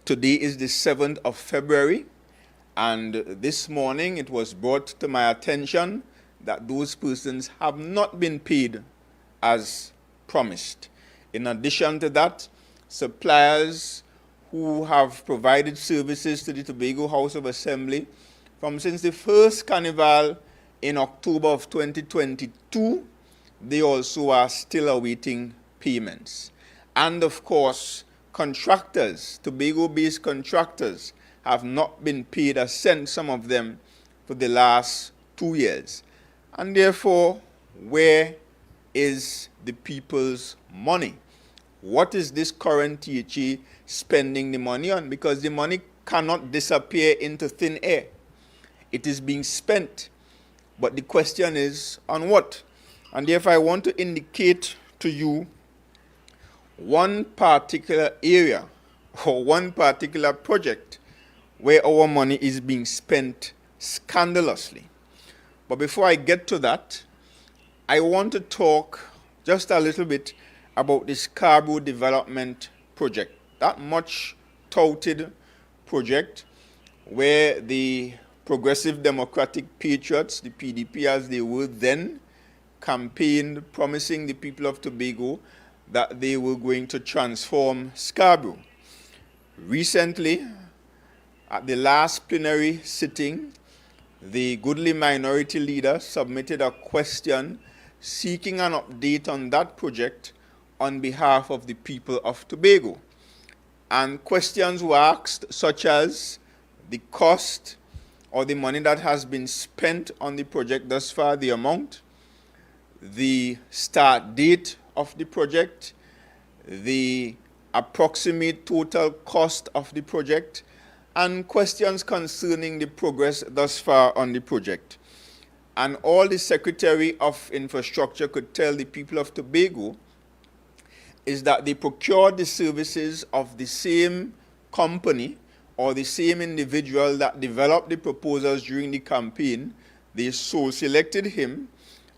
Today is the 7th of February, and this morning it was brought to my attention that those persons have not been paid as promised. In addition to that, suppliers who have provided services to the Tobago House of Assembly since the first carnival in October of 2022, they also are still awaiting payments. And of course, contractors, Tobago-based contractors, have not been paid a cent, some of them, for the last 2 years. And therefore, where is the people's money? What is this current THA spending the money on? Because the money cannot disappear into thin air. It is being spent. But the question is, on what? And therefore, I want to indicate to you one particular area or one particular project where our money is being spent scandalously. But before I get to that, I want to talk just a little bit about the Scarborough Development Project, that much touted project where the Progressive Democratic Patriots, the PDP as they were then, campaigned promising the people of Tobago that they were going to transform Scarborough. Recently, at the last plenary sitting, the goodly minority leader submitted a question seeking an update on that project on behalf of the people of Tobago. And questions were asked such as the cost or the money that has been spent on the project thus far, the amount, the start date of the project, the approximate total cost of the project, and questions concerning the progress thus far on the project. And all the Secretary of Infrastructure could tell the people of Tobago is that they procured the services of the same company or the same individual that developed the proposals during the campaign. They so selected him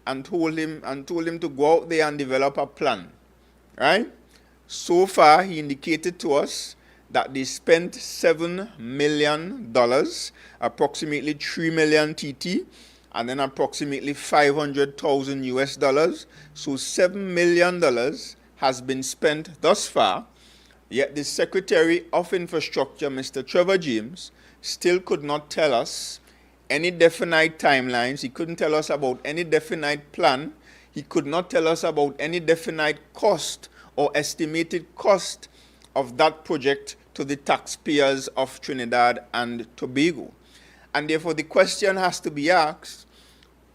and told him to go out there and develop a plan, right? So far, he indicated to us that they spent $7 million, approximately 3 million TT, and then approximately 500,000 US dollars. So $7 million has been spent thus far, yet the Secretary of Infrastructure, Mr. Trevor James, still could not tell us any definite timelines. He couldn't tell us about any definite plan. He could not tell us about any definite cost or estimated cost of that project to the taxpayers of Trinidad and Tobago. And therefore, the question has to be asked,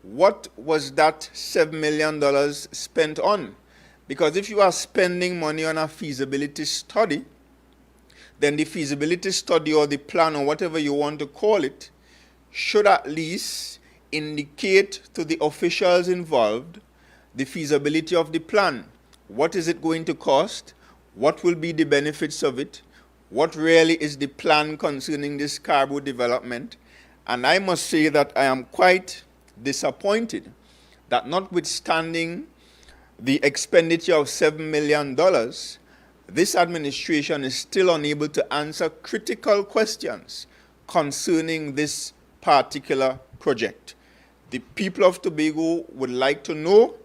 what was that $7 million spent on? Because if you are spending money on a feasibility study, then the feasibility study or the plan or whatever you want to call it should at least indicate to the officials involved the feasibility of the plan. What is it going to cost? What will be the benefits of it? What really is the plan concerning this Scarborough development? And I must say that I am quite disappointed that notwithstanding the expenditure of $7 million, this administration is still unable to answer critical questions concerning this particular project. The people of Tobago would like to know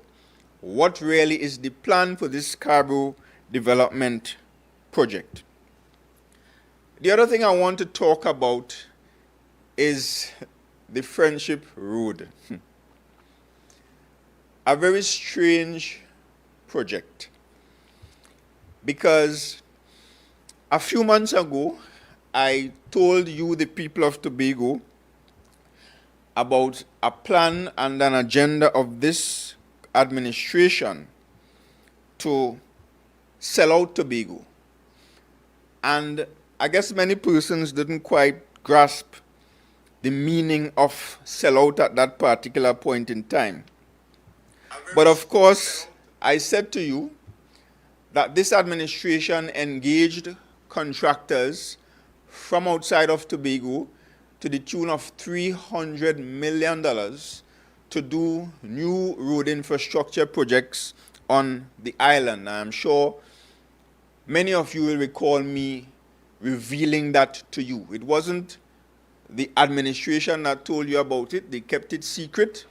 what really is the plan for this Scarborough development project. The other thing I want to talk about is the Friendship Road. A very strange project, because a few months ago, I told you, the people of Tobago, about a plan and an agenda of this administration to sell out Tobago. And I guess many persons didn't quite grasp the meaning of sell out at that particular point in time. But of course, I said to you that this administration engaged contractors from outside of Tobago to the tune of $300 million to do new road infrastructure projects on the island. I'm sure many of you will recall me revealing that to you. It wasn't the administration that told you about it. They kept it secret.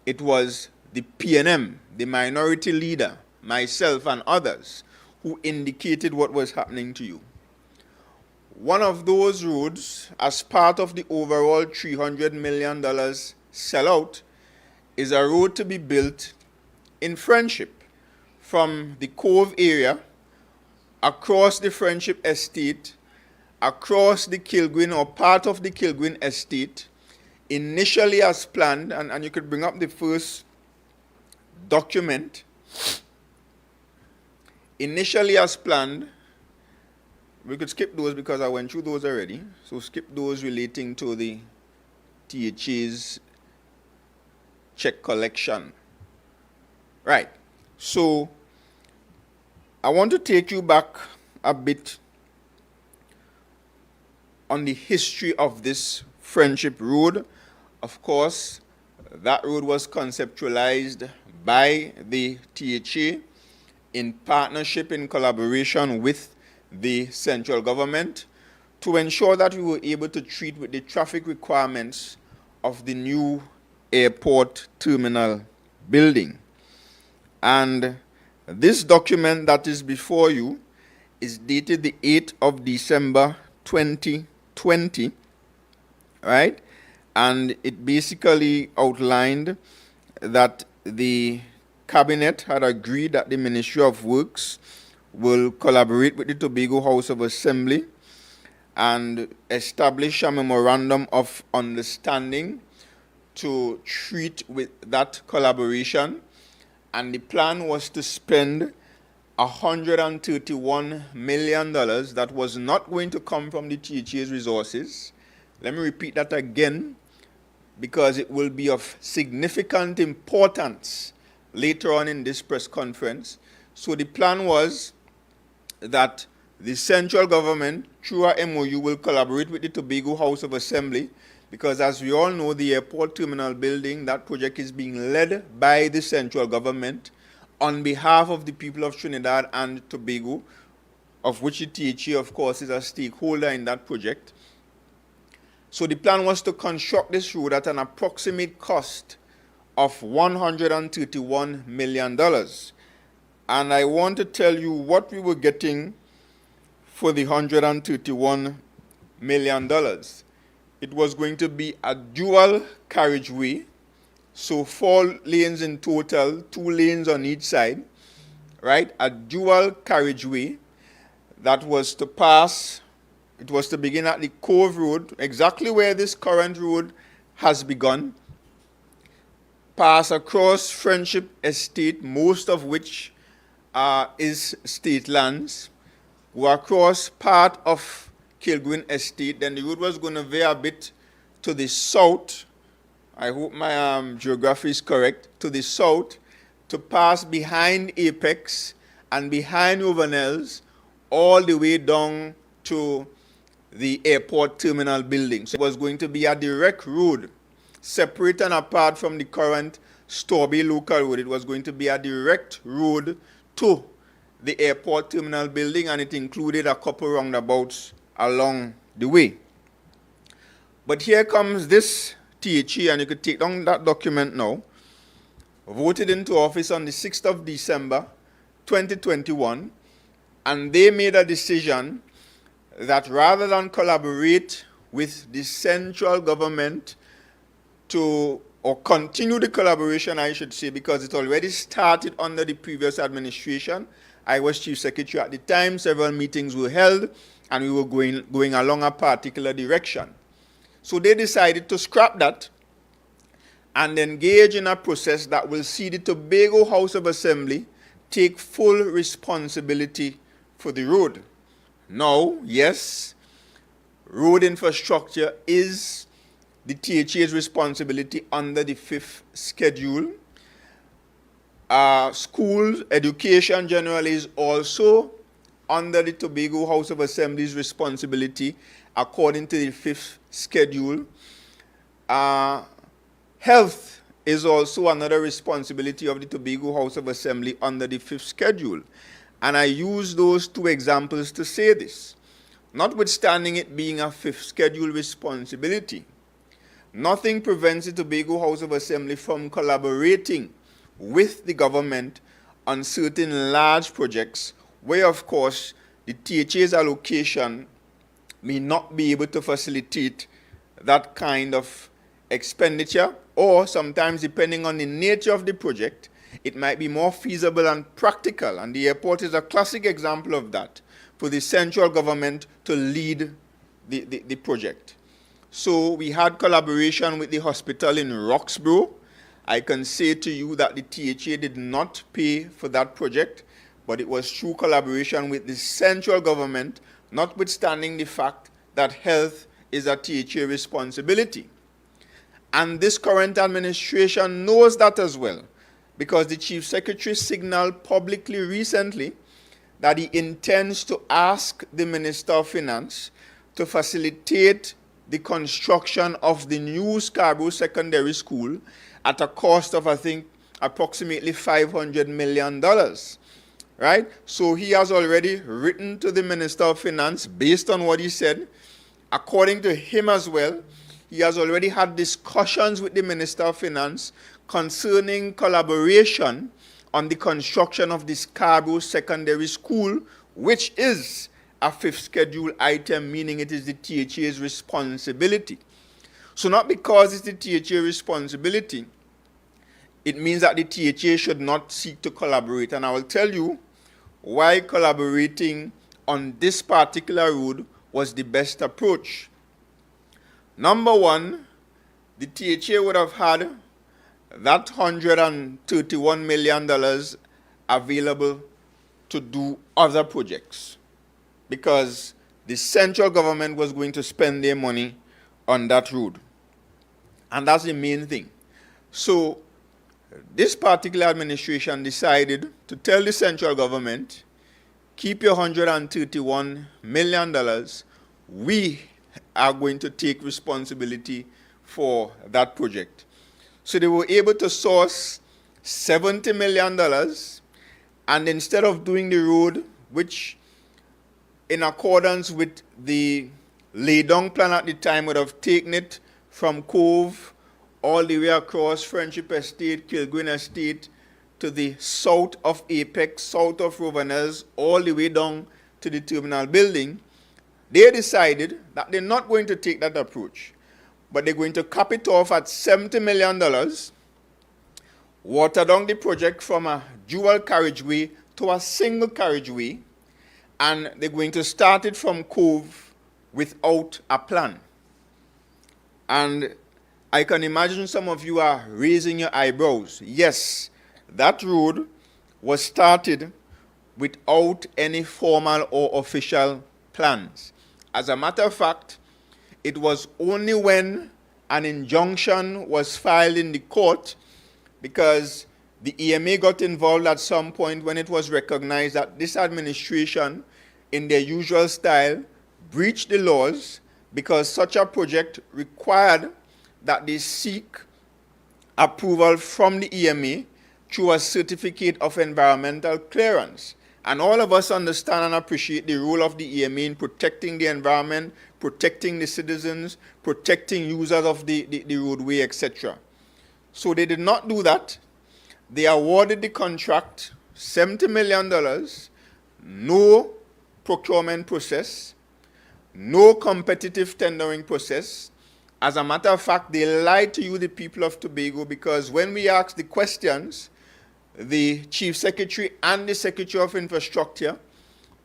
It was the PNM, the minority leader, myself and others, who indicated what was happening to you. One of those roads, as part of the overall $300 million sellout, is a road to be built in Friendship from the Cove area, across the Friendship Estate, across the Kilgwin or part of the Kilgwin Estate, initially as planned, and you could bring up the first document. Initially as planned, we could skip those because I went through those already. So skip those relating to the THA's check collection. Right. So I want to take you back a bit on the history of this Friendship Road. Of course, that road was conceptualized by the THA in partnership, in collaboration with the central government to ensure that we were able to treat with the traffic requirements of the new airport terminal building. And this document that is before you is dated the 8th of December 2020, right? And it basically outlined that the cabinet had agreed that the Ministry of Works will collaborate with the Tobago House of Assembly and establish a memorandum of understanding to treat with that collaboration. And the plan was to spend $131 million that was not going to come from the THA's resources. Let me repeat that again, because it will be of significant importance later on in this press conference. So the plan was that the central government, through our MOU, will collaborate with the Tobago House of Assembly, because as we all know, the airport terminal building, that project is being led by the central government on behalf of the people of Trinidad and Tobago, of which the THA, of course, is a stakeholder in that project. So the plan was to construct this road at an approximate cost of $131 million. And I want to tell you what we were getting for the $131 million. It was going to be a dual carriageway, so 4 lanes in total, 2 lanes on each side, right? A dual carriageway that was to pass, it was to begin at the Cove Road, exactly where this current road has begun, pass across Friendship Estate, most of which is state lands, go across part of Kilgwin Estate. Then the road was going to veer a bit to the south. I hope my geography is correct. To the south, to pass behind Apex and behind Ovanels, all the way down to the airport terminal building. So it was going to be a direct road, separate and apart from the current Storby local road. It was going to be a direct road to the airport terminal building, and it included a couple roundabouts along the way. But here comes this THA, and you could take down that document now, voted into office on the 6th of December 2021, and they made a decision that rather than collaborate with the central government to, or continue the collaboration, I should say, because it already started under the previous administration. I was Chief Secretary at the time, several meetings were held, and we were going along a particular direction. So they decided to scrap that and engage in a process that will see the Tobago House of Assembly take full responsibility for the road. Now, yes, road infrastructure is the THA's responsibility under the 5th schedule. Schools, education generally is also under the Tobago House of Assembly's responsibility according to the 5th schedule. Health is also another responsibility of the Tobago House of Assembly under the 5th schedule. And I use those 2 examples to say this. notwithstanding it being a fifth schedule responsibility, nothing prevents the Tobago House of Assembly from collaborating with the government on certain large projects where, of course, the THA's allocation may not be able to facilitate that kind of expenditure, or sometimes, depending on the nature of the project, it might be more feasible and practical, and the airport is a classic example of that, for the central government to lead the project. So we had collaboration with the hospital in Roxborough. I can say to you that the THA did not pay for that project, but it was through collaboration with the central government, notwithstanding the fact that health is a THA responsibility. And this current administration knows that as well, because the Chief Secretary signaled publicly recently that he intends to ask the Minister of Finance to facilitate the construction of the new Scarborough Secondary School at a cost of, I think, approximately $500 million. Right? So he has already written to the Minister of Finance based on what he said. According to him as well, he has already had discussions with the Minister of Finance concerning collaboration on the construction of the Scarborough Secondary School, which is a fifth schedule item, meaning it is the THA's responsibility. So not because it's the THA responsibility, it means that the THA should not seek to collaborate. And I will tell you why collaborating on this particular road was the best approach. Number one, the THA would have had that $131 million available to do other projects, because the central government was going to spend their money on that road. And that's the main thing. So this particular administration decided to tell the central government, keep your $131 million. We are going to take responsibility for that project. So they were able to source $70 million, and instead of doing the road, which in accordance with the lay-down plan at the time would have taken it from Cove all the way across Friendship Estate, Kilgreen Estate, to the south of Apex, south of Rovernels, all the way down to the terminal building, they decided that they're not going to take that approach, but they're going to cap it off at $70 million, water down the project from a dual carriageway to a single carriageway, and they're going to start it from Cove without a plan. And I can imagine some of you are raising your eyebrows. Yes, that road was started without any formal or official plans. As a matter of fact, it was only when an injunction was filed in the court, because the EMA got involved at some point when it was recognized that this administration, in their usual style, breached the laws, because such a project required that they seek approval from the EMA through a certificate of environmental clearance. And all of us understand and appreciate the role of the EMA in protecting the environment, protecting the citizens, protecting users of the roadway, etc. So they did not do that. They awarded the contract, $70 million, no procurement process, no competitive tendering process. As a matter of fact, they lied to you, the people of Tobago, because when we asked the questions, the Chief Secretary and the Secretary of Infrastructure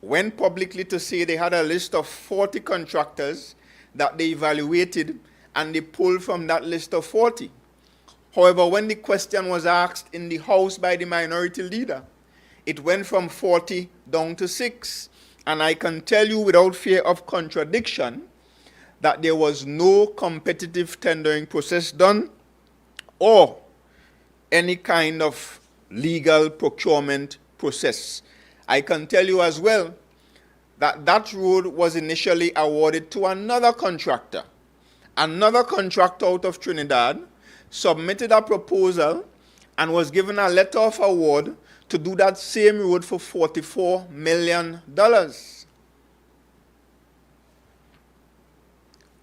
went publicly to say they had a list of 40 contractors that they evaluated, and they pulled from that list of 40. However, when the question was asked in the House by the minority leader, it went from 40 down to 6. And I can tell you without fear of contradiction that there was no competitive tendering process done or any kind of legal procurement process. I can tell you as well that that road was initially awarded to another contractor. Another contractor out of Trinidad submitted a proposal and was given a letter of award to do that same road for $44 million.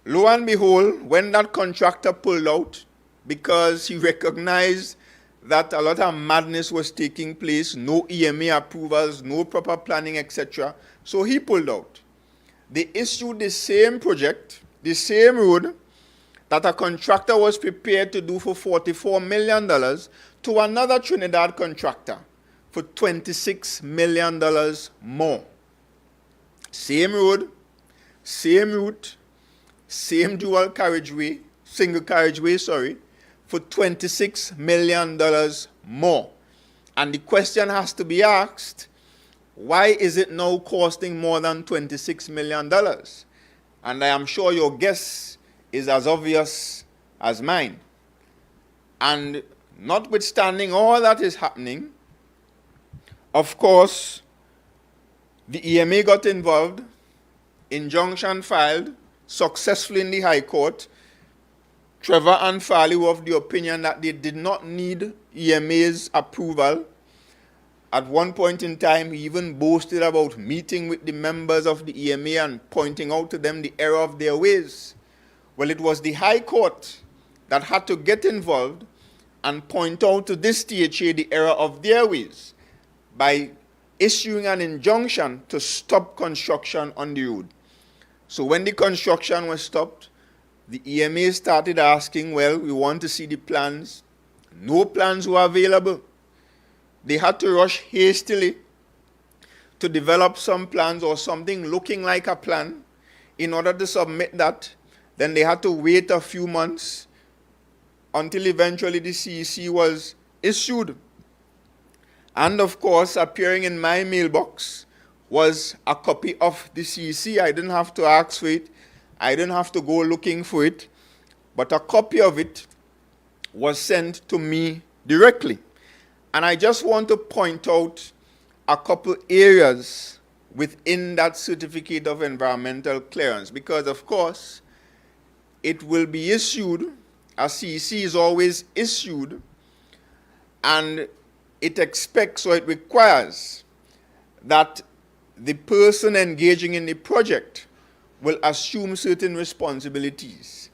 Lo and behold, when that contractor pulled out, because he recognized that a lot of madness was taking place, no EMA approvals, no proper planning, etc., so he pulled out. They issued the same project, the same road, that a contractor was prepared to do for $44 million to another Trinidad contractor for $26 million more. Same road, same route, same dual carriageway, single carriageway, for $26 million more. And the question has to be asked, why is it now costing more than $26 million? And I am sure your guess is as obvious as mine. And notwithstanding all that is happening, of course, the EMA got involved, injunction filed, successfully in the High Court. Trevor and Farley were of the opinion that they did not need EMA's approval. At one point in time, he even boasted about meeting with the members of the EMA and pointing out to them the error of their ways. Well, it was the High Court that had to get involved and point out to this THA the error of their ways by issuing an injunction to stop construction on the road. So when the construction was stopped, the EMA started asking, well, we want to see the plans. No plans were available. They had to rush hastily to develop some plans or something looking like a plan. In order to submit that, then they had to wait a few months until eventually the CEC was issued. And of course, appearing in my mailbox was a copy of the CEC. I didn't have to ask for it. I didn't have to go looking for it. But a copy of it was sent to me directly. And I just want to point out a couple areas within that certificate of environmental clearance. Because, of course, it will be issued, a CEC is always issued, and it expects or it requires that the person engaging in the project will assume certain responsibilities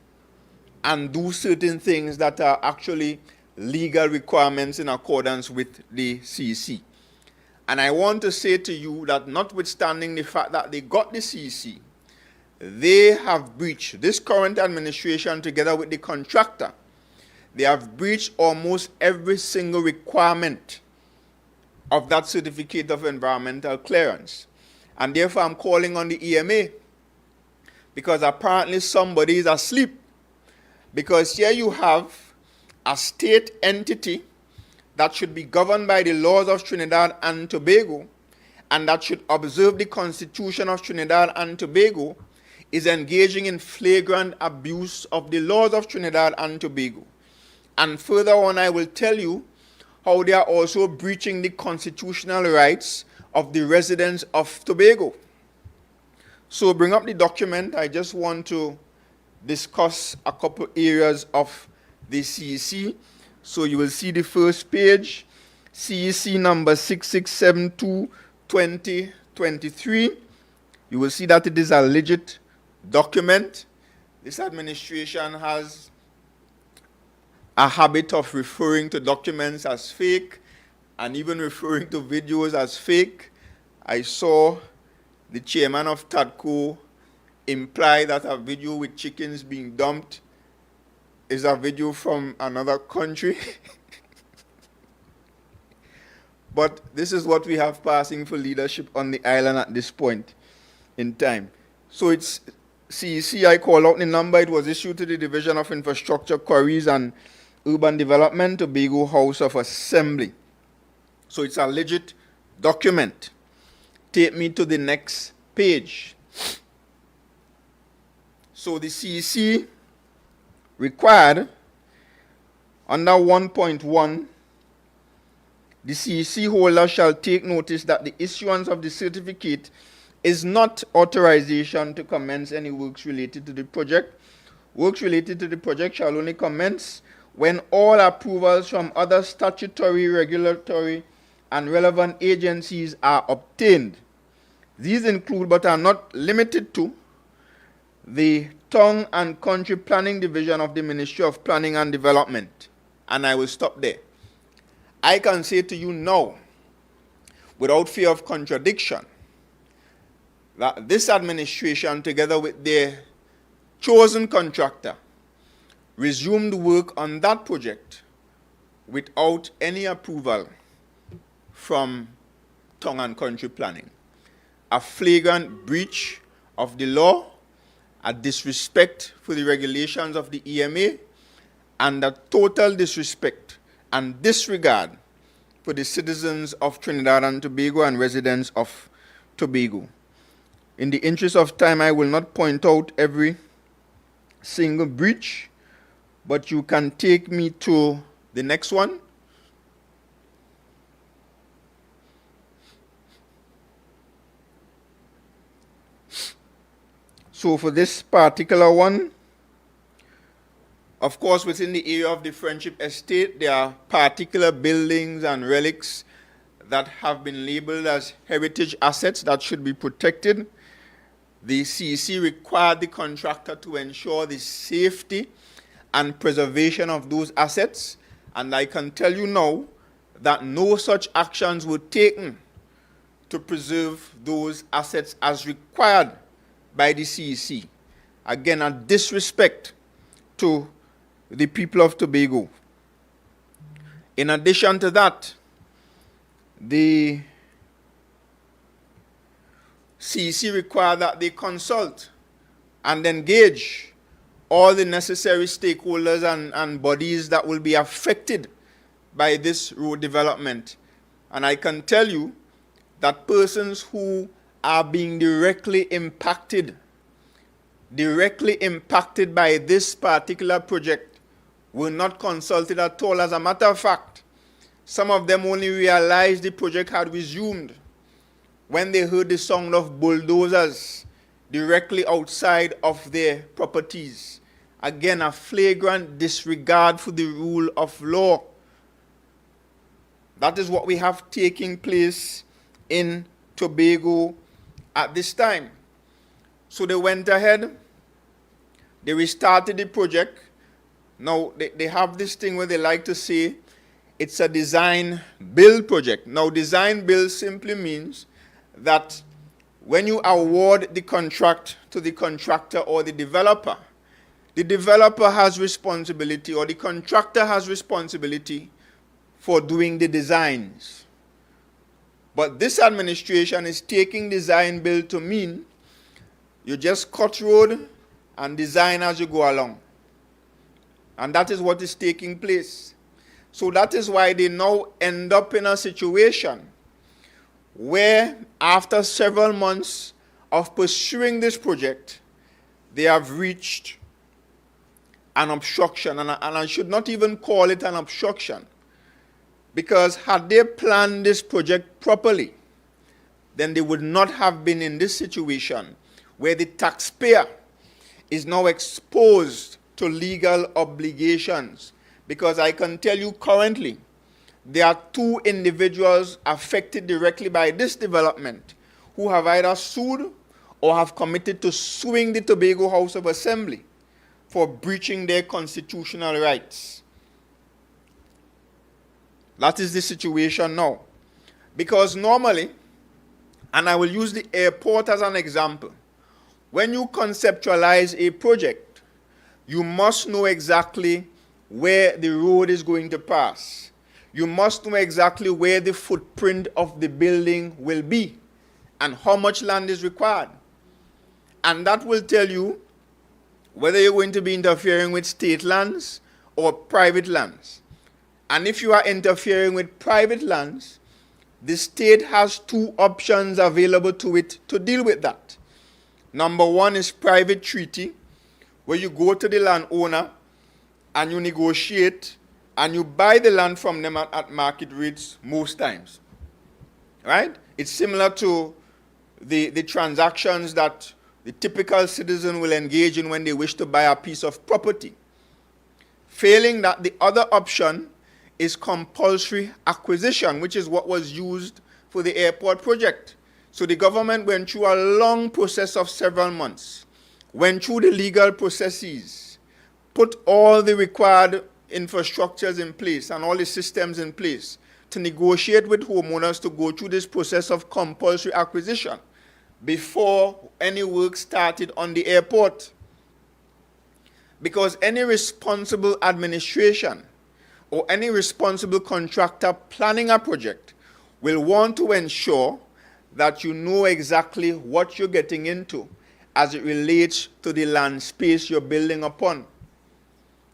and do certain things that are actually legal requirements in accordance with the CEC. And I want to say to you that notwithstanding the fact that they got the CEC, they have breached, this current administration together with the contractor, they have breached almost every single requirement of that certificate of environmental clearance. And therefore I'm calling on the EMA, because apparently somebody is asleep. Because here you have a state entity that should be governed by the laws of Trinidad and Tobago, and that should observe the Constitution of Trinidad and Tobago, is engaging in flagrant abuse of the laws of Trinidad and Tobago. And further on, I will tell you how they are also breaching the constitutional rights of the residents of Tobago. So bring up the document. I just want to discuss a couple areas of the CEC. So you will see the first page, CEC number 6672-2023. You will see that it is a legit document. This administration has a habit of referring to documents as fake and even referring to videos as fake. I saw the chairman of TADCO imply that a video with chickens being dumped is a video from another country. But this is what we have passing for leadership on the island at this point in time. So it's CEC, I call out the number. It was issued to the Division of Infrastructure, Quarries and Urban Development, Tobago House of Assembly. So it's a legit document. Take me to the next page. So the CEC required under 1.1, the CEC holder shall take notice that the issuance of the certificate is not authorization to commence any works related to the project. Works related to the project shall only commence when all approvals from other statutory, regulatory, and relevant agencies are obtained. These include, but are not limited to, the Town and Country Planning Division of the Ministry of Planning and Development. And I will stop there. I can say to you now, without fear of contradiction, that this administration, together with their chosen contractor, resumed work on that project without any approval from Town and Country Planning. A flagrant breach of the law, a disrespect for the regulations of the EMA, and a total disrespect and disregard for the citizens of Trinidad and Tobago and residents of Tobago. In the interest of time, I will not point out every single breach, but you can take me to the next one. So for this particular one, of course, within the area of the Friendship Estate, there are particular buildings and relics that have been labeled as heritage assets that should be protected. The CEC required the contractor to ensure the safety and preservation of those assets, and I can tell you now that no such actions were taken to preserve those assets as required by the CEC. Again, a disrespect to the people of Tobago. In addition to that, the CEC required that they consult and engage all the necessary stakeholders and bodies that will be affected by this road development. And I can tell you that persons who are being directly impacted by this particular project were not consulted at all. As a matter of fact, some of them only realized the project had resumed when they heard the sound of bulldozers directly outside of their properties. Again, a flagrant disregard for the rule of law. That is what we have taking place in Tobago at this time. So they went ahead, they restarted the project. Now, they have this thing where they like to say it's a design-build project. Now, design-build simply means that when you award the contract to the contractor or the developer has responsibility, or the contractor has responsibility for doing the designs. But this administration is taking design-build to mean you just cut road and design as you go along. And that is what is taking place. So that is why they now end up in a situation where, after several months of pursuing this project, they have reached an obstruction. And I should not even call it an obstruction, because had they planned this project properly, then they would not have been in this situation where the taxpayer is now exposed to legal obligations. Because I can tell you currently, there are 2 individuals affected directly by this development who have either sued or have committed to suing the Tobago House of Assembly for breaching their constitutional rights. That is the situation now. Because normally, and I will use the airport as an example, when you conceptualize a project, you must know exactly where the road is going to pass. You must know exactly where the footprint of the building will be and how much land is required. And that will tell you whether you're going to be interfering with state lands or private lands. And if you are interfering with private lands, the state has 2 options available to it to deal with that. Number 1 is private treaty, where you go to the landowner and you negotiate and you buy the land from them at market rates most times. Right? It's similar to the transactions that the typical citizen will engage in when they wish to buy a piece of property. Failing that, the other option is compulsory acquisition, which is what was used for the airport project. So the government went through a long process of several months went through the legal processes, put all the required infrastructures in place and all the systems in place to negotiate with homeowners to go through this process of compulsory acquisition before any work started on the airport. Because any responsible administration or any responsible contractor planning a project will want to ensure that you know exactly what you're getting into as it relates to the land space you're building upon.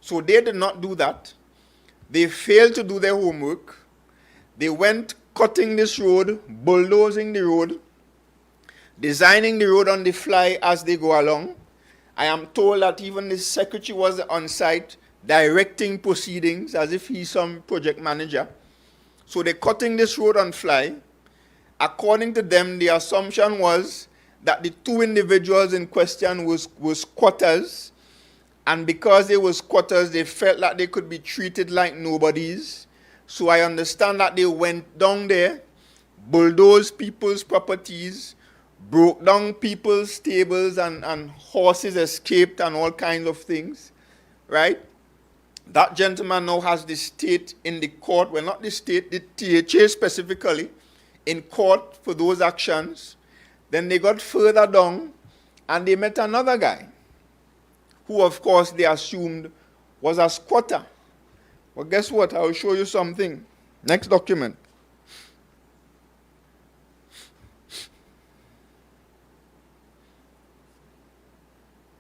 So they did not do that. They failed to do their homework. They went cutting this road, bulldozing the road, designing the road on the fly as they go along. I am told that even the secretary was on site directing proceedings as if he's some project manager. So they're cutting this road on fly. According to them, the assumption was that the two individuals in question was squatters, and because they were squatters, they felt that they could be treated like nobodies. So I understand that they went down there, bulldozed people's properties, broke down people's stables, and horses escaped and all kinds of things, right? That gentleman now has the state in the court, well, not the state, the THA specifically, in court for those actions. Then they got further down and they met another guy who, of course, they assumed was a squatter. Well, guess what? I'll show you something. Next document.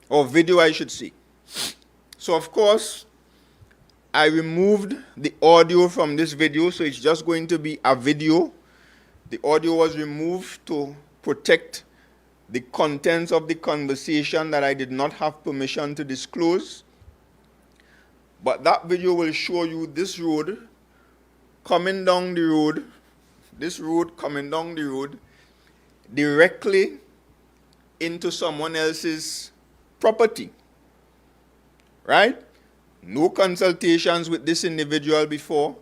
Or video, I should say. So, of course, I removed the audio from this video, so it's just going to be a video. The audio was removed to protect the contents of the conversation that I did not have permission to disclose. But that video will show you this road coming down the road, directly into someone else's property, right? No consultations with this individual before,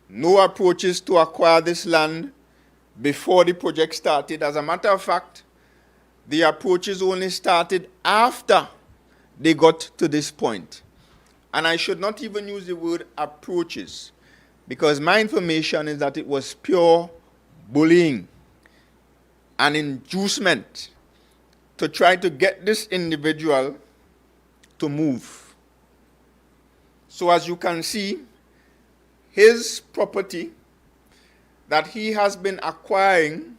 no approaches to acquire this land before the project started. As a matter of fact, the approaches only started after they got to this point. And I should not even use the word approaches, because my information is that it was pure bullying and inducement to try to get this individual to move. So as you can see, his property that he has been occupying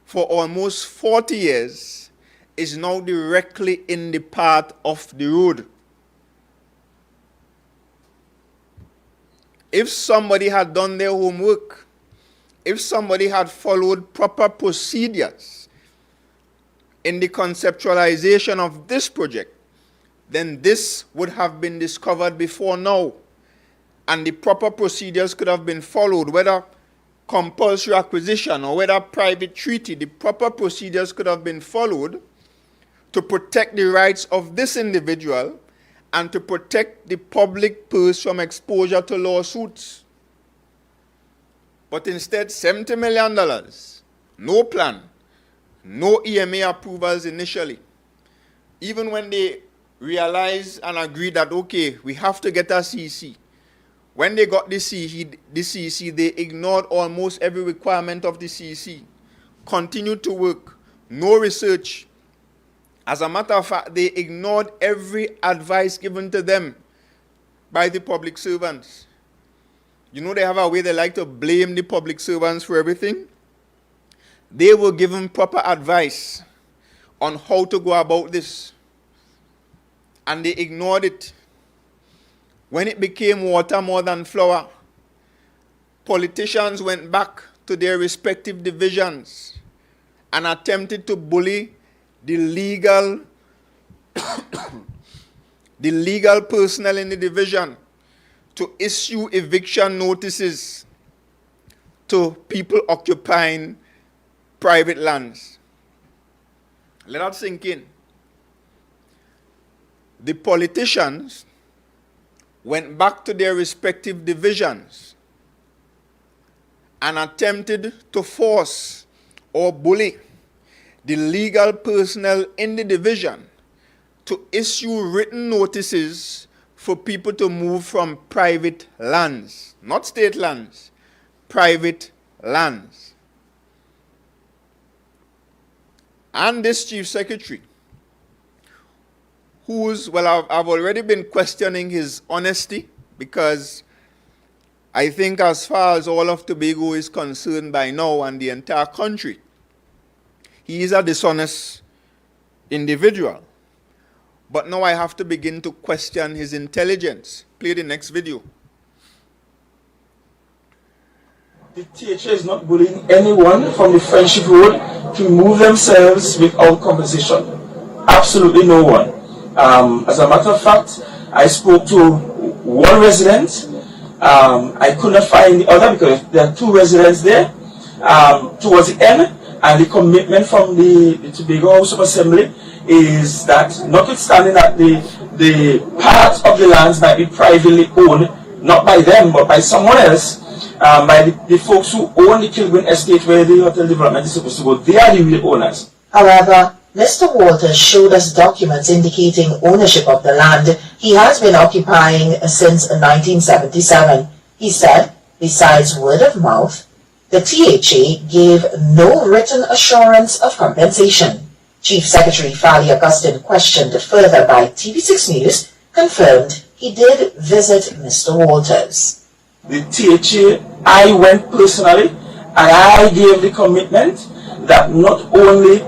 for almost 40 years is now directly in the path of the road. If somebody had done their homework, if somebody had followed proper procedures in the conceptualization of this project, then this would have been discovered before now. And the proper procedures could have been followed, whether compulsory acquisition or whether private treaty. The proper procedures could have been followed to protect the rights of this individual and to protect the public purse from exposure to lawsuits. But instead, $70 million, no plan, no EMA approvals initially. Even when they realized and agreed that, okay, we have to get a CC. When they got the CC, they ignored almost every requirement of the CC. Continued to work, no research. As a matter of fact, they ignored every advice given to them by the public servants. You know, they have a way they like to blame the public servants for everything. They were given proper advice on how to go about this, and they ignored it. When it became water more than flour, politicians went back to their respective divisions and attempted to bully the legal personnel in the division to issue eviction notices to people occupying private lands. Let that sink in. The politicians went back to their respective divisions and attempted to force or bully the legal personnel in the division to issue written notices for people to move from private lands, not state lands, private lands. And this chief secretary, I've already been questioning his honesty, because I think as far as all of Tobago is concerned by now and the entire country, he is a dishonest individual. But now I have to begin to question his intelligence. Play the next video. The THA is not bullying anyone from the Friendship Road to remove themselves without compensation. Absolutely no one. As a matter of fact, I spoke to one resident. I could not find the other because there are two residents there towards the end, and the commitment from the Tobago House of Assembly is that, notwithstanding that the part of the lands might be privately owned, not by them but by someone else, by the folks who own the Kilburn estate where the hotel development is supposed to go, they are the real owners. However, Mr. Walters showed us documents indicating ownership of the land he has been occupying since 1977. He said, besides word of mouth, the THA gave no written assurance of compensation. Chief Secretary Fali Augustine, questioned further by TV6 News, confirmed he did visit Mr. Walters. The THA, I went personally, and I gave the commitment that not only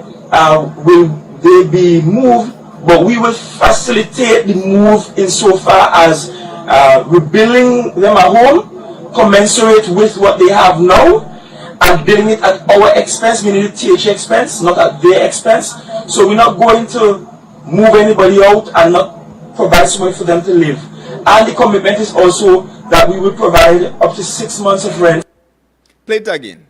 will they be moved, but we will facilitate the move insofar as rebuilding them a home commensurate with what they have now, and building it at our expense, meaning the THA expense, not at their expense. So we're not going to move anybody out and not provide somewhere for them to live. And the commitment is also that we will provide up to 6 months of rent. Play it again.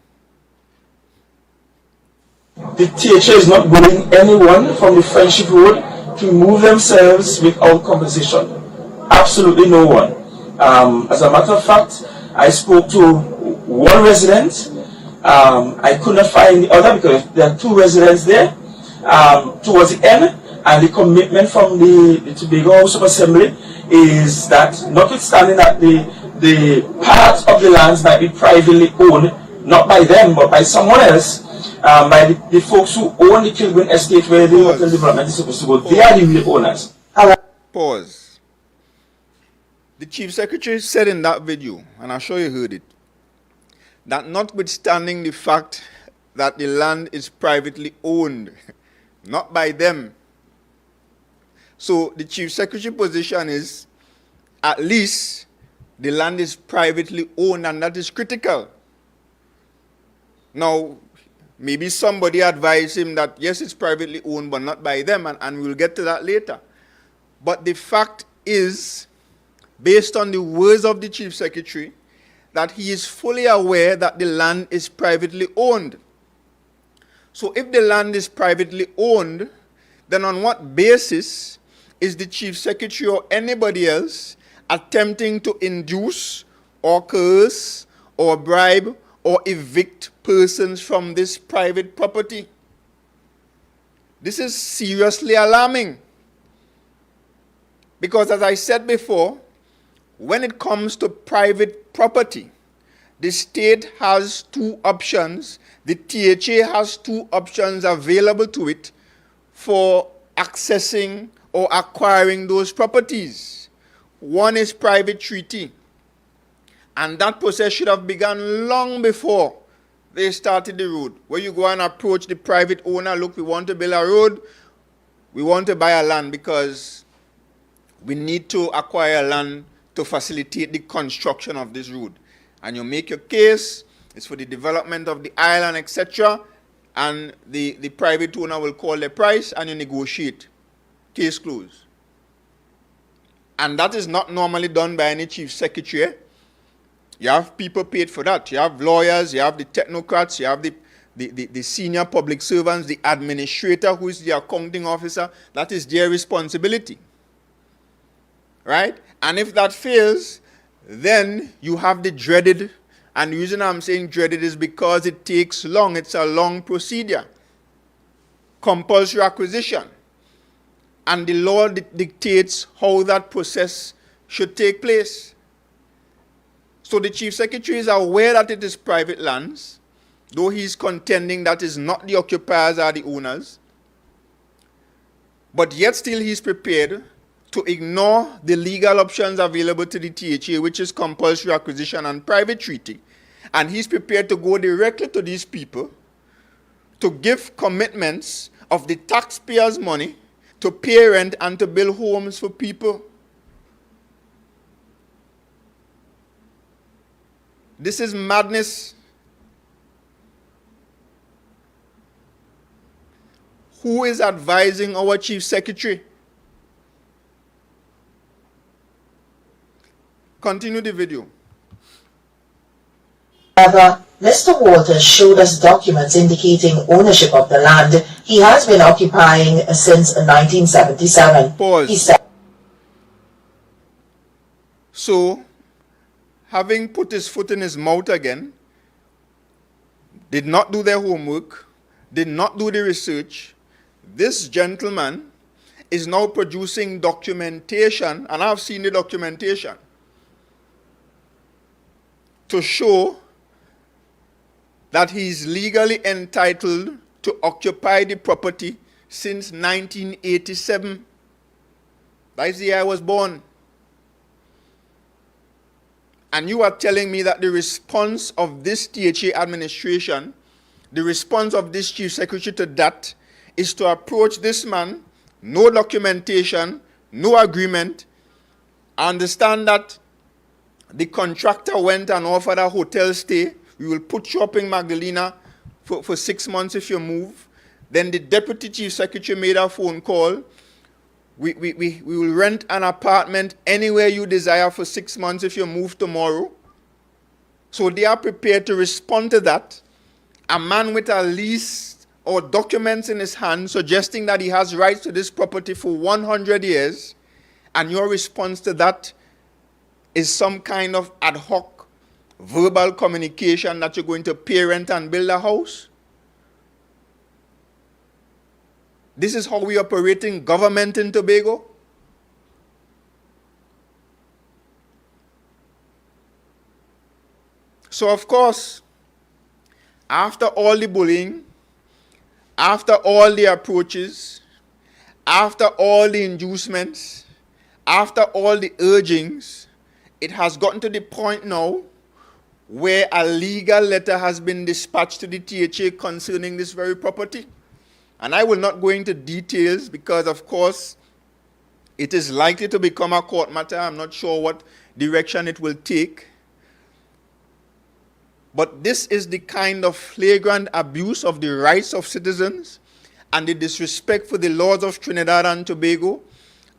The THA is not bullying anyone from the Friendship Road to remove themselves without compensation. Absolutely no one. As a matter of fact, I spoke to one resident. I could not find the other because there are two residents there towards the end, and the commitment from the Tobago House of Assembly is that, notwithstanding that the part of the lands might be privately owned, not by them but by someone else, by the folks who own the Kilburn estate where the hotel development is supposed to go, they are the real owners. Pause. The Chief Secretary said in that video, and I'm sure you heard it, that notwithstanding the fact that the land is privately owned, not by them. So the Chief Secretary position is, at least the land is privately owned, and that is critical. Now, maybe somebody advised him that yes, it's privately owned, but not by them, and we'll get to that later. But the fact is, based on the words of the Chief Secretary, that he is fully aware that the land is privately owned. So if the land is privately owned, then on what basis is the Chief Secretary or anybody else attempting to induce or coerce or bribe or evict persons from this private property? This is seriously alarming. Because as I said before, when it comes to private property, the state has two options. The THA has two options available to it for accessing or acquiring those properties. One is private treaty, and that process should have begun long before they started the road, where you go and approach the private owner. Look, we want to build a road, we want to buy a land because we need to acquire land to facilitate the construction of this road. And you make your case, it's for the development of the island, etc. And the private owner will call the price and you negotiate. Case closed. And that is not normally done by any chief secretary. You have people paid for that. You have lawyers, you have the technocrats, you have the senior public servants, the administrator who is the accounting officer. That is their responsibility. Right? And if that fails, then you have the dreaded, and the reason I'm saying dreaded is because it takes long. It's a long procedure. compulsory acquisition. And the law dictates how that process should take place. So the Chief Secretary is aware that it is private lands, though he is contending that is not the occupiers or the owners. But yet still he is prepared to ignore the legal options available to the THA, which is compulsory acquisition and private treaty. And he's prepared to go directly to these people to give commitments of the taxpayers' money to pay rent and to build homes for people. This is madness. Who is advising our Chief Secretary? Continue the video. However, Mr. Walters showed us documents indicating ownership of the land he has been occupying since 1977. Pause. He said, So, having put his foot in his mouth again, did not do their homework, did not do the research, this gentleman is now producing documentation, and I've seen the documentation, to show that he is legally entitled to occupy the property since 1987. That is the year I was born. And you are telling me that the response of this THA administration, the response of this Chief Secretary to that, is to approach this man, no documentation, no agreement. I understand that the contractor went and offered a hotel stay. We will put you up in Magdalena for 6 months if you move. Then the Deputy Chief Secretary made a phone call. We will rent an apartment anywhere you desire for 6 months if you move tomorrow. So they are prepared to respond to that. A man with a lease or documents in his hand suggesting that he has rights to this property for 100 years, and your response to that is some kind of ad hoc verbal communication that you're going to pay rent and build a house. This is how we operate in government in Tobago. So of course, after all the bullying, after all the approaches, after all the inducements, after all the urgings, it has gotten to the point now where a legal letter has been dispatched to the THA concerning this very property. And I will not go into details because, of course, it is likely to become a court matter. I'm not sure what direction it will take. But this is the kind of flagrant abuse of the rights of citizens and the disrespect for the laws of Trinidad and Tobago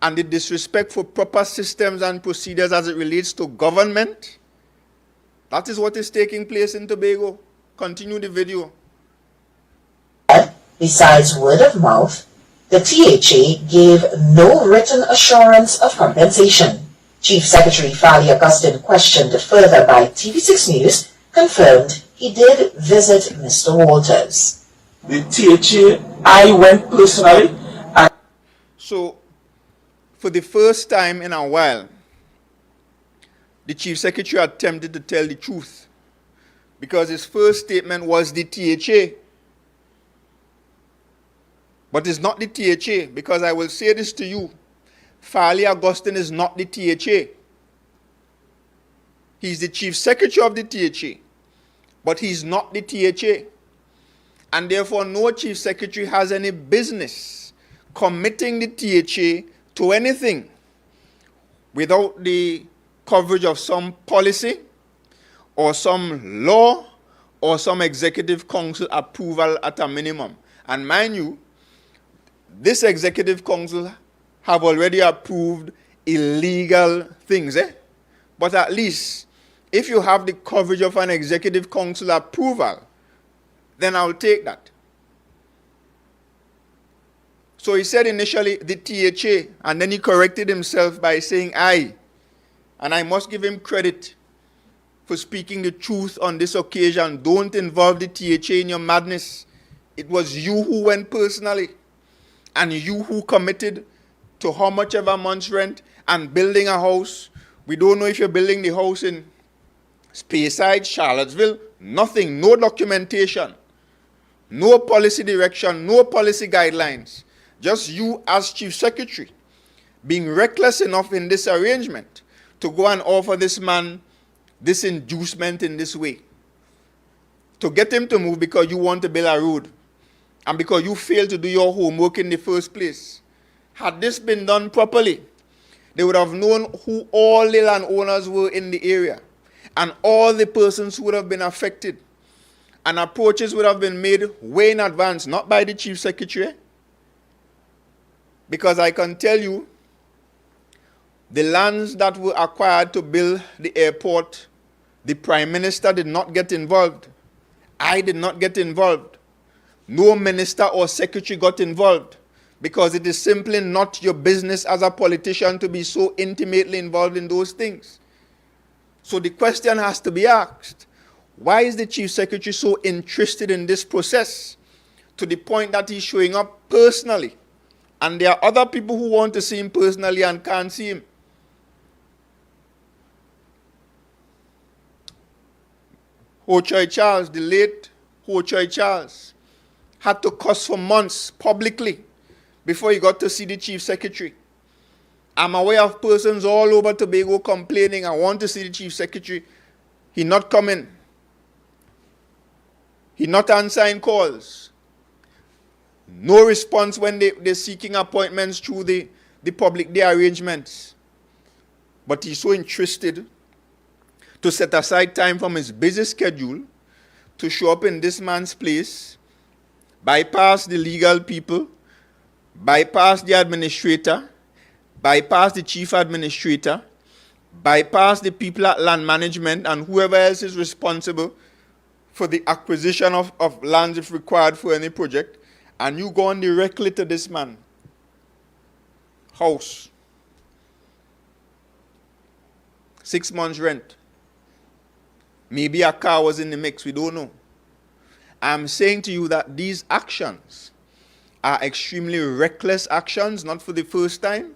and the disrespect for proper systems and procedures as it relates to government. That is what is taking place in Tobago. Continue the video. besides word of mouth, the THA gave no written assurance of compensation. Chief Secretary Fali Augustine, questioned further by TV6 News, confirmed he did visit Mr. Walters. The THA, I went personally. So, for the first time in a while, the Chief Secretary attempted to tell the truth, because his first statement was the THA. But it's not the THA, because I will say this to you. Fali Augustine is not the THA. He's the Chief Secretary of the THA, but he's not the THA. And therefore, no Chief Secretary has any business committing the THA to anything without the coverage of some policy or some law or some executive council approval at a minimum. And mind you, this executive council have already approved illegal things, But at least, if you have the coverage of an executive council approval, then I'll take that. So he said initially the THA, and then he corrected himself by saying I. And I must give him credit for speaking the truth on this occasion. Don't involve the THA in your madness. It was you who went personally, and you who committed to how much ever month's rent and building a house. We don't know if you're building the house in Speyside, Charlottesville, nothing, no documentation, no policy direction, no policy guidelines. Just you as chief secretary being reckless enough in this arrangement to go and offer this man this inducement in this way. To get him to move because you want to build a road and because you failed to do your homework in the first place. Had this been done properly, they would have known who all the landowners were in the area and all the persons who would have been affected. And approaches would have been made way in advance, not by the chief secretary. Because I can tell you, the lands that were acquired to build the airport, the Prime Minister did not get involved. I did not get involved. No minister or secretary got involved, because it is simply not your business as a politician to be so intimately involved in those things. So the question has to be asked, why is the chief secretary so interested in this process to the point that he's showing up personally? And there are other people who want to see him personally and can't see him. Ho Choi Charles, the late Ho Choi Charles, had to cuss for months publicly before he got to see the chief secretary. I'm aware of persons all over Tobago complaining, I want to see the chief secretary. He not coming. He not answering calls. No response when they're seeking appointments through the public day arrangements. But he's so interested to set aside time from his busy schedule to show up in this man's place, bypass the legal people, bypass the administrator, bypass the chief administrator, bypass the people at land management and whoever else is responsible for the acquisition of lands if required for any project, and you go on directly to this man. House. 6 months rent. Maybe a car was in the mix, we don't know. I'm saying to you that these actions are extremely reckless actions, not for the first time,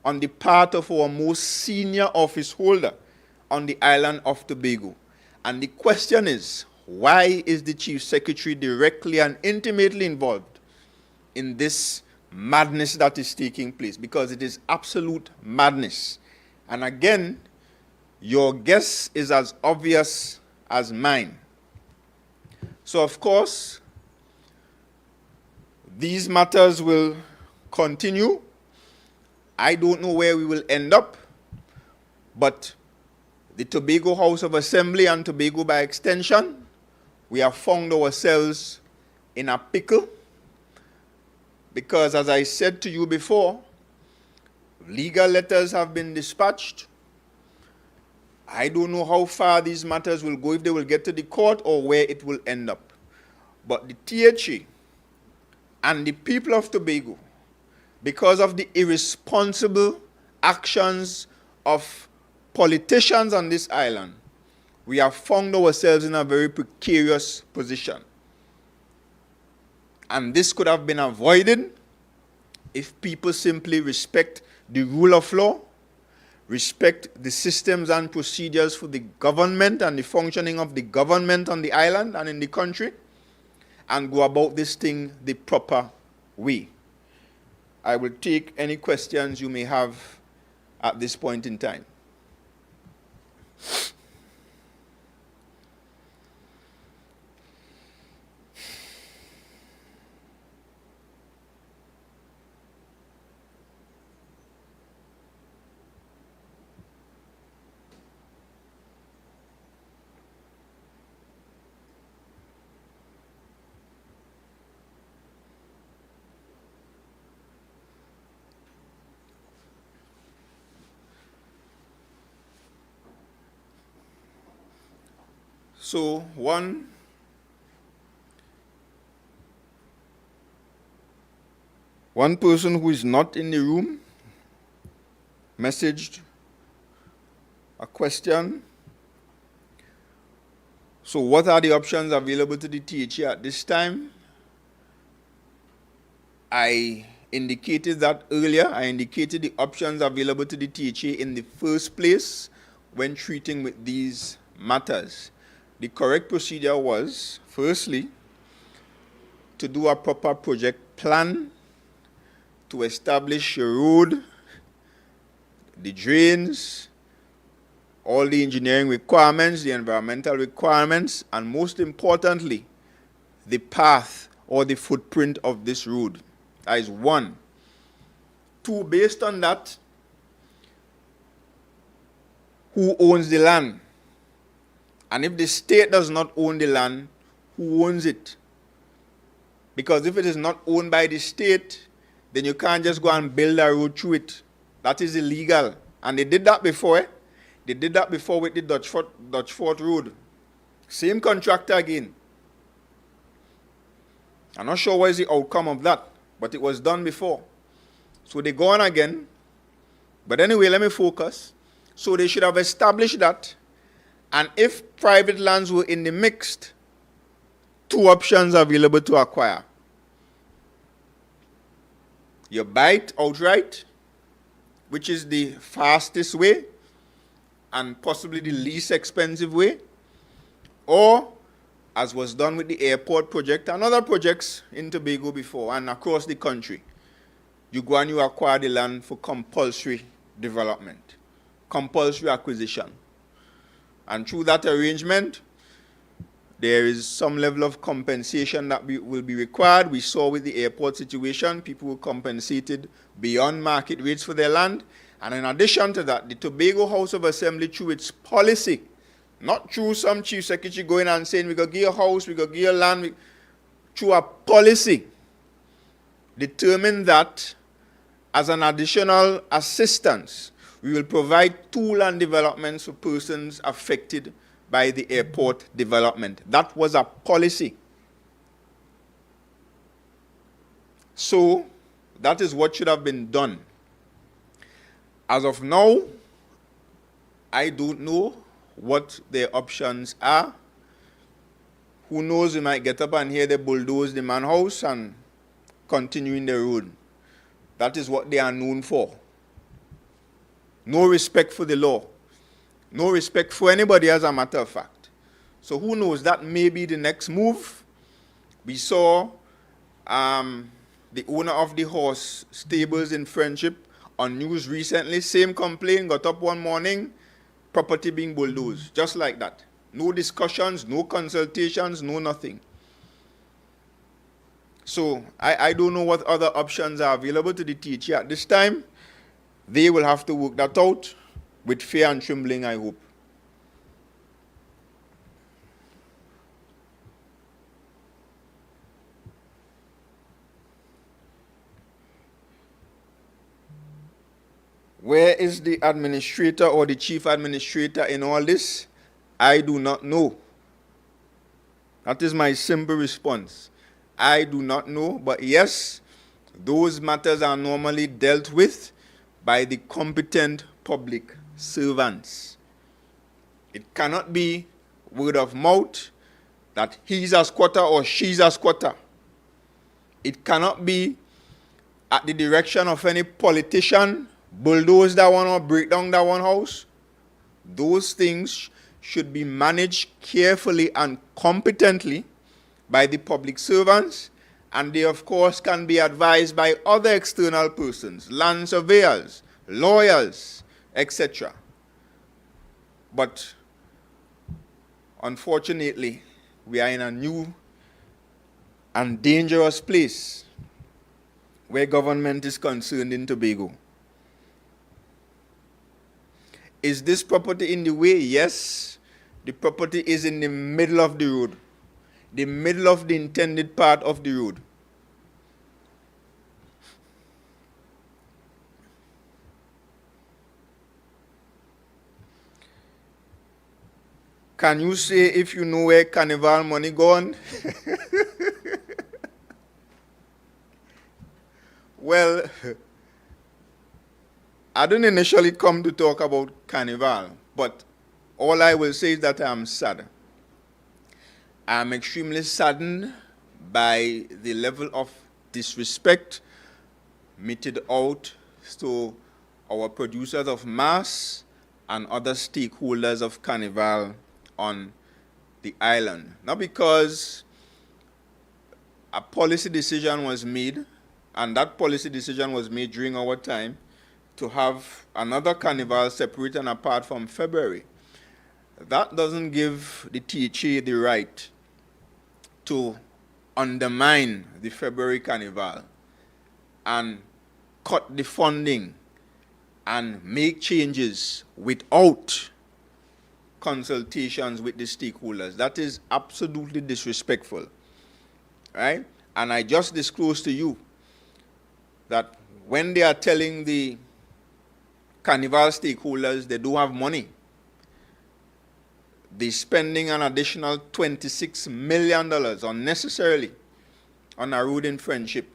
on the part of our most senior office holder on the island of Tobago. And the question is, why is the chief secretary directly and intimately involved in this madness that is taking place? Because it is absolute madness. And again, your guess is as obvious as mine. So, of course, these matters will continue. I don't know where we will end up, but the Tobago House of Assembly and Tobago by extension, we have found ourselves in a pickle because, as I said to you before, legal letters have been dispatched. I don't know how far these matters will go, if they will get to the court or where it will end up. But the THA and the people of Tobago, because of the irresponsible actions of politicians on this island, we have found ourselves in a very precarious position. And this could have been avoided if people simply respect the rule of law, respect the systems and procedures for the government and the functioning of the government on the island and in the country, and go about this thing the proper way. I will take any questions you may have at this point in time. So one person who is not in the room messaged a question. So what are the options available to the THA at this time? I indicated that earlier. I indicated the options available to the THA in the first place when treating with these matters. The correct procedure was, firstly, to do a proper project plan, to establish a road, the drains, all the engineering requirements, the environmental requirements, and most importantly, the path or the footprint of this road. That is one. Two, based on that, who owns the land? And if the state does not own the land, who owns it? Because if it is not owned by the state, then you can't just go and build a road through it. That is illegal. And they did that before. They did that before with the Dutch Fort Road. Same contractor again. I'm not sure what is the outcome of that, but it was done before. So they go on again. But anyway, let me focus. So they should have established that. And if private lands were in the mix, two options available to acquire. You buy it outright, which is the fastest way and possibly the least expensive way, or, as was done with the airport project and other projects in Tobago before and across the country, you go and you acquire the land for compulsory development, compulsory acquisition. And through that arrangement, there is some level of compensation that will be required. We saw with the airport situation, people were compensated beyond market rates for their land. And in addition to that, the Tobago House of Assembly, through its policy, not through some chief secretary going and saying, we're going to give you a house, we're going to give you land, through a policy, determined that as an additional assistance, we will provide 2 land developments for persons affected by the airport development. That was a policy. So, that is what should have been done. As of now, I don't know what their options are. Who knows, we might get up and hear they bulldoze the man house and continue in the road. That is what they are known for. No respect for the law. No respect for anybody, as a matter of fact. So who knows, that may be the next move. We saw the owner of the horse stables in Friendship on news recently, same complaint, got up one morning, property being bulldozed, just like that. No discussions, no consultations, no nothing. So I don't know what other options are available to the THA at this time. They will have to work that out with fear and trembling, I hope. Where is the administrator or the chief administrator in all this? I do not know. That is my simple response. I do not know, but yes, those matters are normally dealt with by the competent public servants. It cannot be word of mouth that he's a squatter or she's a squatter. It cannot be at the direction of any politician, bulldoze that one or break down that one house. Those things should be managed carefully and competently by the public servants, and they of course can be advised by other external persons, land surveyors, lawyers, etc. But unfortunately, we are in a new and dangerous place where government is concerned in Tobago. Is this property in the way? Yes. The property is in the middle of the road, the middle of the intended part of the road. Can you say if you know where carnival money gone? Well, I didn't initially come to talk about carnival, but all I will say is that I'm sad. I'm extremely saddened by the level of disrespect meted out to our producers of mass and other stakeholders of Carnival on the island. Not because a policy decision was made, and that policy decision was made during our time, to have another Carnival separate and apart from February. That doesn't give the THA the right to undermine the February Carnival and cut the funding and make changes without consultations with the stakeholders. That is absolutely disrespectful, right? And I just disclosed to you that when they are telling the Carnival stakeholders they do have money, they're spending an additional $26 million unnecessarily on a road in Friendship.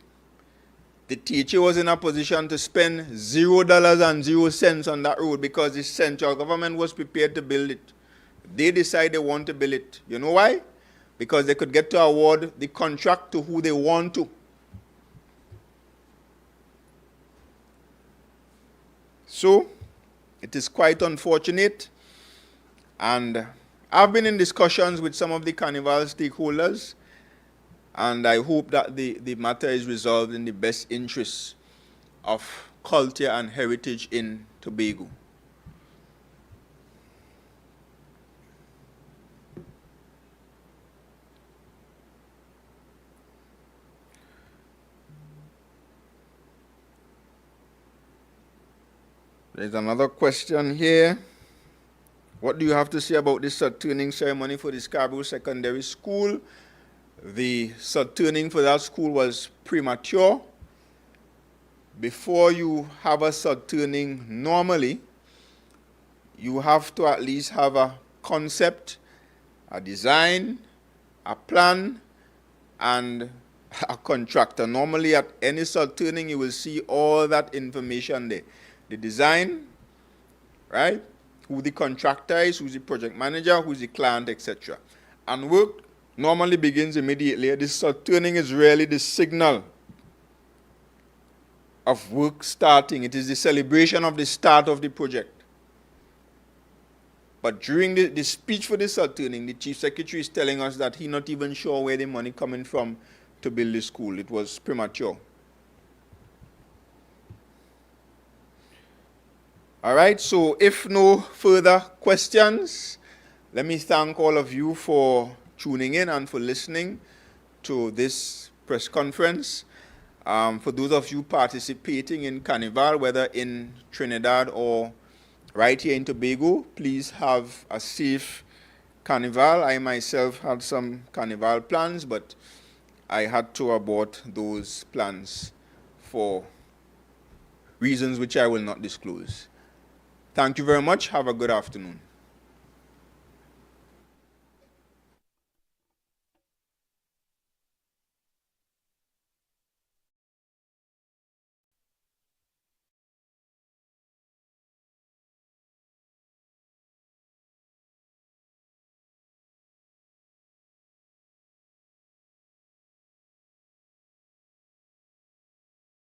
The THA was in a position to spend $0 on that road because the central government was prepared to build it. They decide they want to build it. You know why? Because they could get to award the contract to who they want to. So, it is quite unfortunate, and I've been in discussions with some of the Carnival stakeholders, and I hope that the matter is resolved in the best interests of culture and heritage in Tobago. There's another question here. What do you have to say about the sod-turning ceremony for the Scarborough Secondary School? The sod-turning for that school was premature. Before you have a sod-turning normally, you have to at least have a concept, a design, a plan, and a contractor. Normally at any sod-turning, you will see all that information there. The design, right? Who the contractor is, who's the project manager, who's the client, etc. And work normally begins immediately. This sod-turning is really the signal of work starting. It is the celebration of the start of the project. But during the speech for the sod-turning, the Chief Secretary is telling us that he's not even sure where the money coming from to build the school. It was premature. All right, so if no further questions, let me thank all of you for tuning in and for listening to this press conference. For those of you participating in Carnival, whether in Trinidad or right here in Tobago, please have a safe Carnival. I myself had some Carnival plans, but I had to abort those plans for reasons which I will not disclose. Thank you very much. Have a good afternoon.